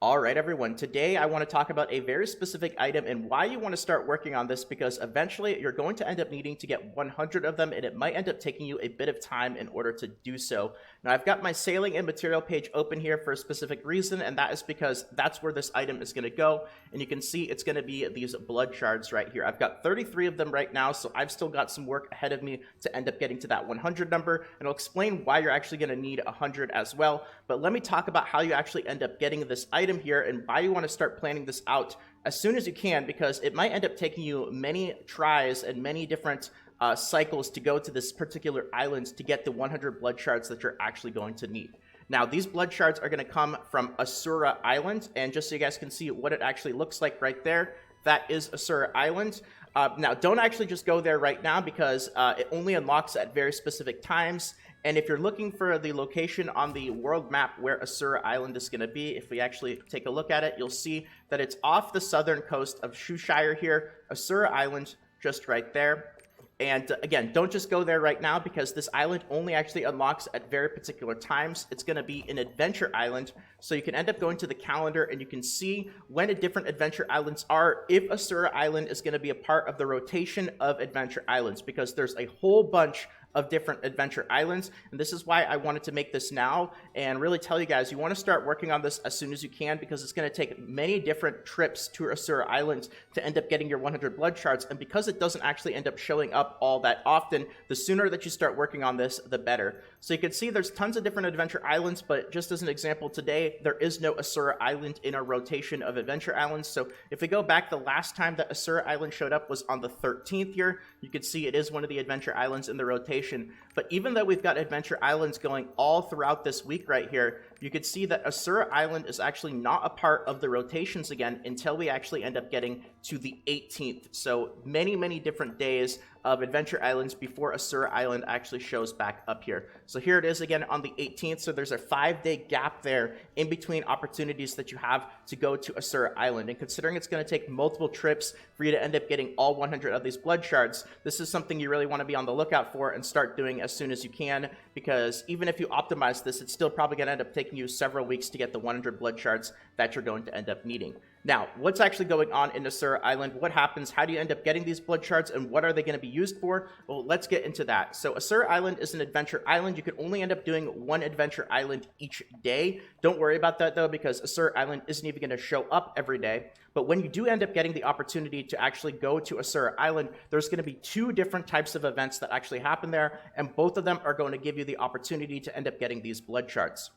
All right, everyone. Today, I want to talk about a very specific item and why you want to start working on this, because eventually you're going to end up needing to get 100 of them, and it might end up taking you a bit of time in order to do so. Now, I've got my sailing and material page open here for a specific reason, and that is because that's where this item is going to go. And you can see it's going to be these blood shards right here. I've got 33 of them right now, so I've still got some work ahead of me to end up getting to that 100 number, and I'll explain why you're actually going to need 100 as well. But let me talk about how you actually end up getting this item here and why you want to start planning this out as soon as you can, because it might end up taking you many tries and many different cycles to go to this particular island to get the 100 blood shards that you're actually going to need. Now, these blood shards are going to come from Asura Island, and just so you guys can see what it actually looks like right there, that is Asura Island. Now, don't actually just go there right now, because it only unlocks at very specific times. And if you're looking for the location on the world map where Asura Island is going to be, if we actually take a look at it, you'll see that it's off the southern coast of Shire here, Asura Island, just right there. And again, don't just go there right now, because this island only actually unlocks at very particular times. It's going to be an adventure island, so you can end up going to the calendar and you can see when different adventure islands are, if Asura Island is going to be a part of the rotation of adventure islands, because there's a whole bunch of different adventure islands. And this is why I wanted to make this now and really tell you guys, you want to start working on this as soon as you can, because it's going to take many different trips to Asura Island to end up getting your 100 blood shards. And because it doesn't actually end up showing up all that often, the sooner that you start working on this, the better. So you can see there's tons of different adventure islands, but just as an example today, there is no Asura Island in our rotation of adventure islands. So if we go back, the last time that Asura Island showed up was on the 13th here. You can see it is one of the adventure islands in the rotation. But even though we've got adventure islands going all throughout this week right here, you can see that Asura Island is actually not a part of the rotations again until we actually end up getting to the 18th. So many different days of adventure islands before Asura Island actually shows back up here. So here it is again on the 18th. So there's a 5-day gap there in between opportunities that you have to go to Asura Island. And considering it's going to take multiple trips for you to end up getting all 100 of these blood shards, this is something you really want to be on the lookout for and start doing as soon as you can, because even if you optimize this, it's still probably going to end up taking you several weeks to get the 100 blood shards that you're going to end up needing. Now, what's actually going on in Asura Island? What happens? How do you end up getting these blood shards, and what are they going to be used for? Well, let's get into that. So Asura Island is an adventure island. You can only end up doing one adventure island each day. Don't worry about that, though, because Asura Island isn't even going to show up every day. But when you do end up getting the opportunity to actually go to Asura Island, there's going to be 2 different types of events that actually happen there, and both of them are going to give you the opportunity to end up getting these blood shards.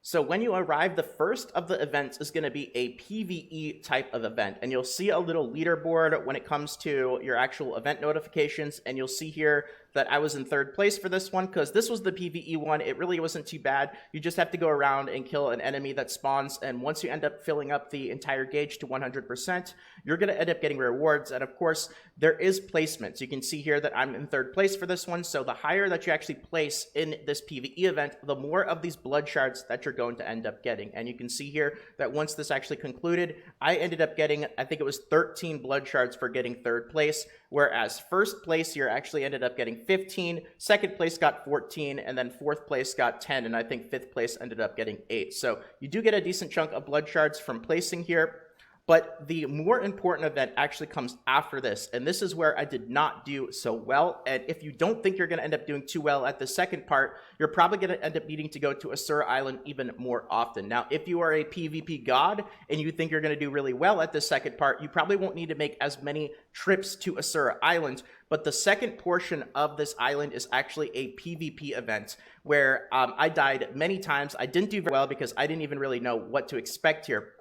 So when you arrive, the first of the events is going to be a PvE type of event, and you'll see a little leaderboard when it comes to your actual event notifications, and you'll see here that I was in 3rd place for this one, because this was the PvE one. It really wasn't too bad. You just have to go around and kill an enemy that spawns, and once you end up filling up the entire gauge to 100%, you're going to end up getting rewards. And of course, there is placements. You can see here that I'm in 3rd place for this one, so the higher that you actually place in this PvE event, the more of these blood shards that you're going to end up getting. And you can see here that once this actually concluded, I ended up getting, I think it was 13 blood shards for getting 3rd place, whereas 1st place here actually ended up getting 15, 2nd place got 14, and then 4th place got 10, and I think 5th place ended up getting 8. So you do get a decent chunk of blood shards from placing here. But the more important event actually comes after this, and this is where I did not do so well. And if you don't think you're going to end up doing too well at the second part, you're probably going to end up needing to go to Asura Island even more often. Now, if you are a PvP god and you think you're going to do really well at the second part, you probably won't need to make as many trips to Asura Island. But the second portion of this island is actually a PvP event where I died many times. I didn't do very well because I didn't even really know what to expect here.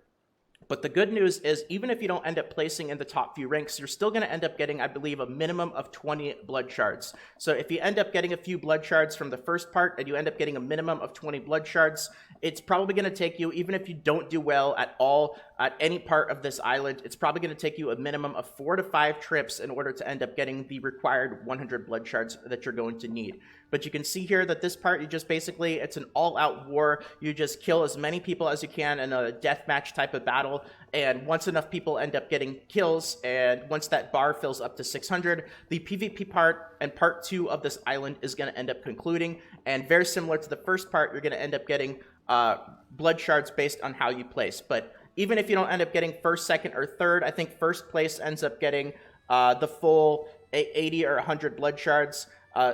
But the good news is, even if you don't end up placing in the top few ranks, you're still going to end up getting, I believe, a minimum of 20 blood shards. So if you end up getting a few blood shards from the first part and you end up getting a minimum of 20 blood shards, it's probably going to take you, even if you don't do well at all at any part of this island, it's probably going to take you a minimum of 4 to 5 trips in order to end up getting the required 100 blood shards that you're going to need. But you can see here that this part, you just basically, it's an all-out war. You just kill as many people as you can in a deathmatch type of battle. And once enough people end up getting kills, and once that bar fills up to 600, the PvP part and part 2 of this island is going to end up concluding. And very similar to the first part, you're going to end up getting blood shards based on how you place. But even if you don't end up getting first, second, or third, I think first place ends up getting the full 80 or 100 blood shards.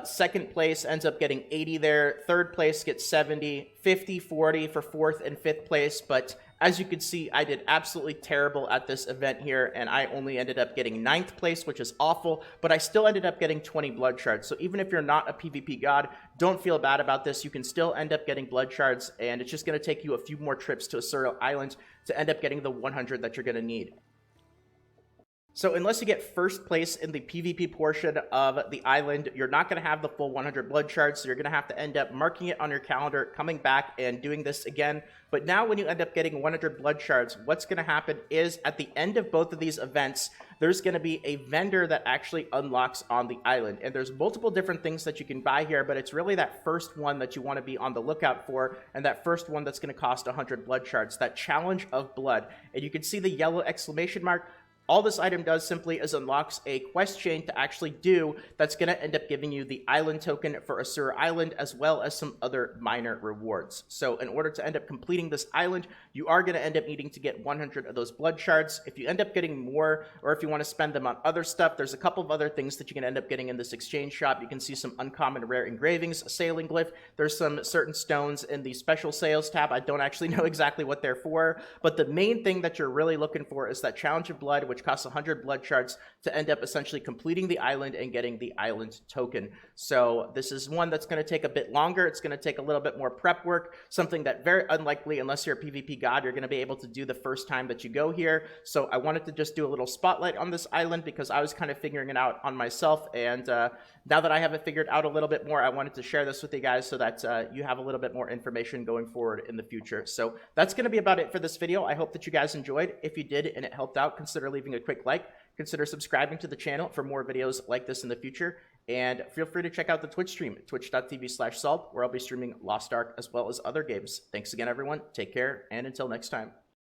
Second place ends up getting 80 there. Third place gets 70, 50, 40 for fourth and fifth place. But as you can see, I did absolutely terrible at this event here, and I only ended up getting 9th place, which is awful, but I still ended up getting 20 blood shards. So even if you're not a PvP god, don't feel bad about this. You can still end up getting blood shards, and it's just going to take you a few more trips to Asura Island to end up getting the 100 that you're going to need. So unless you get first place in the PvP portion of the island, you're not going to have the full 100 blood shards, so you're going to have to end up marking it on your calendar, coming back and doing this again. But now when you end up getting 100 blood shards, what's going to happen is at the end of both of these events, there's going to be a vendor that actually unlocks on the island. And there's multiple different things that you can buy here, but it's really that first one that you want to be on the lookout for, and that first one that's going to cost 100 blood shards, that challenge of blood. And you can see the yellow exclamation mark. All this item does simply is unlocks a quest chain to actually do that's going to end up giving you the island token for Asura Island, as well as some other minor rewards. So in order to end up completing this island, you are going to end up needing to get 100 of those blood shards. If you end up getting more, or if you want to spend them on other stuff, there's a couple of other things that you can end up getting in this exchange shop. You can see some uncommon rare engravings, a sailing glyph. There's some certain stones in the special sales tab. I don't actually know exactly what they're for, but the main thing that you're really looking for is that challenge of blood, which costs 100 blood shards to end up essentially completing the island and getting the island token. So this is one that's going to take a bit longer. It's going to take a little bit more prep work, something that very unlikely, unless you're a PvP god, you're going to be able to do the first time that you go here. So I wanted to just do a little spotlight on this island because I was kind of figuring it out on myself, and now that I have it figured out a little bit more, I wanted to share this with you guys so that you have a little bit more information going forward in the future. So that's going to be about it for this video. I hope that you guys enjoyed. If you did and it helped out, consider leaving a quick like. Consider subscribing to the channel for more videos like this in the future. And feel free to check out the Twitch stream, twitch.tv/salt, where I'll be streaming Lost Ark as well as other games. Thanks again, everyone. Take care, and until next time.